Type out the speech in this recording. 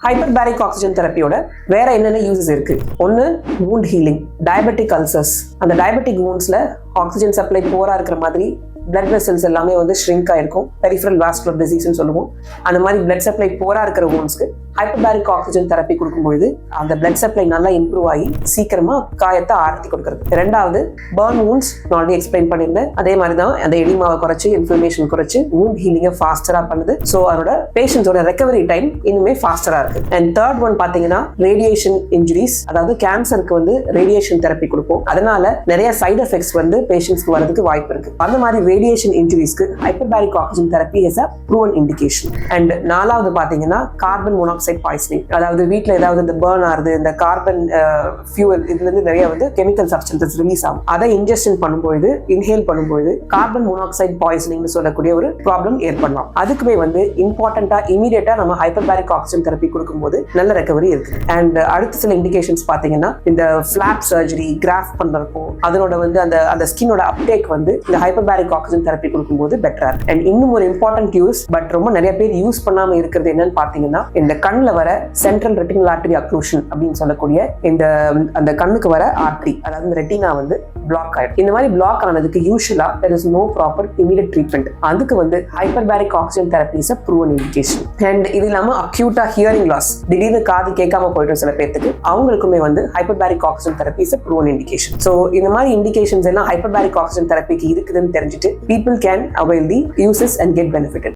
ஹைப்பர்பேரிக் oxygen தெரப்பியோட வேற என்னென்ன uses இருக்கு? ஒன்று, wound healing, டயபெட்டிக் அல்சர்ஸ். அந்த டயபெட்டிக் woundsல ஆக்சிஜன் சப்ளை போரா இருக்கிற மாதிரி பிளட் வெசல்ஸ் எல்லாமே வந்து ஷ்ரிங்க் ஆயிருக்கும். பெரிஃபரல் வாஸ்குலர் டிசீஸ்னு சொல்லுவோம். அந்த மாதிரி பிளட் சப்ளை போரா இருக்கிற woundsக்கு ஹைப்பர்பேரிக் ஆக்சிஜன் தெரப்பி கொடுக்கும்பொழுது அந்த பிளட் சப்ளை நல்லா இம்ப்ரூவ் ஆகி சீக்கிரமா காயத்தை ஆரத்தி கொடுக்கறது. ரெண்டாவது, பர்ன் wounds நான் ஆல்ரெடி எக்ஸ்பிளைன் பண்ணியிருந்தேன். அதே மாதிரி தான் அந்த எடிமாவை குறைச்சி இன்ஃப்ளமேஷன் குறைச்சி wound ஹீலிங்கை ஃபாஸ்டரா பண்ணுது. ஸோ அதோட பேஷண்ட்ஸோட ரெக்கவரி டைம் இன்னுமே ஃபாஸ்டரா இருக்கு. அண்ட் தேர்ட் ஒன் பாத்தீங்கன்னா ரேடியேஷன் இன்ஜுரிஸ், அதாவது கேன்சருக்கு வந்து ரேடியேஷன் தெரப்பி கொடுப்போம். அதனால நிறைய சைடு எஃபெக்ட்ஸ் வந்து பேஷண்ட்ஸ்க்கு வரதுக்கு வாய்ப்பு இருக்கு. அந்த மாதிரி ரேடியேஷன் இன்ஜுரிஸ்க்கு hyperbaric oxygen therapy is a proven indication. And நாலாவது பாத்தீங்கன்னா கார்பன் மோனாக்சைடு பாய்சனிங், அதாவது வீட்டில் ஏதாவது இந்த பர்ன் ஆகுது, இந்த கார்பன் ஃபியூவல் இதுல இருந்து நிறைய வந்து கெமிக்கல் சப்ஸ்டன்சஸ் ரிலீஸ் ஆகும். அதை இன்ஜெக்ஷன் பண்ணும்போது இன்ஹேல் பண்ணும்போது கார்பன் மோனாக்சைடு பாய்சனிங் சொல்லக்கூடிய ஒரு ப்ராப்ளம் ஏற்படலாம். அதுக்குமே வந்து இம்பார்ட்டண்டா இமீடியட்டா நம்ம ஹைப்பர்பேரிக் ஆக்சிஜன் தெரப்பி கொடுக்கும்போது நல்ல ரெக்கவரி இருக்கு. அண்ட் அடுத்த சில இண்டிகேஷன்ஸ் பாத்தீங்கன்னா இந்த ஃபிளாப் சர்ஜரி, கிராஃப்ட் பண்றப்போ அதனோட வந்து அந்த ஸ்கின்னோட அப்டேக் வந்து இந்த ஹைப்பர்பேரிக் ஆக்சிஜன் தெரப்பி கொடுக்கும்போது பெட்டரா இருக்கு. அண்ட் இன்னும் ஒரு இம்பார்ட்டன்ட் யூஸ், பட் ரொம்ப நிறைய பேர் யூஸ் பண்ணாம இருக்கிறது என்னன்னு பாத்தீங்கன்னா இந்த கண்ணுல வர சென்ட்ரல் ரெட்டினல் ஆர்டரி அக்ளூஷன் அப்படின்னு சொல்லக்கூடிய அந்த கண்ணுக்கு வர ஆர்டரி, அதாவது இந்த ரெட்டினா வந்து பிளாக் ஆயிடும். இந்த மாதிரி பிளாக் ஆனதுக்கு யூஷுவலா there is no proper immediate treatment. அதுக்கு வந்து hyperbaric oxygen therapy is a proven indication. And இது இல்லாம அக்யூட்டா ஹியரிங் லாஸ், திடீர்னு காது கேட்காம போயிடும் சில பேருக்கு, அவங்களுக்குமே வந்து hyperbaric oxygen therapy is a proven indication. So இந்த மாதிரி இண்டிகேஷன்ஸ் எல்லாம் ஹைப்பர்பேரிக் ஆக்சிஜன் தெரப்பிக்கு இருக்குதுன்னு தெரிஞ்சுட்டு people can avail the uses and get benefited.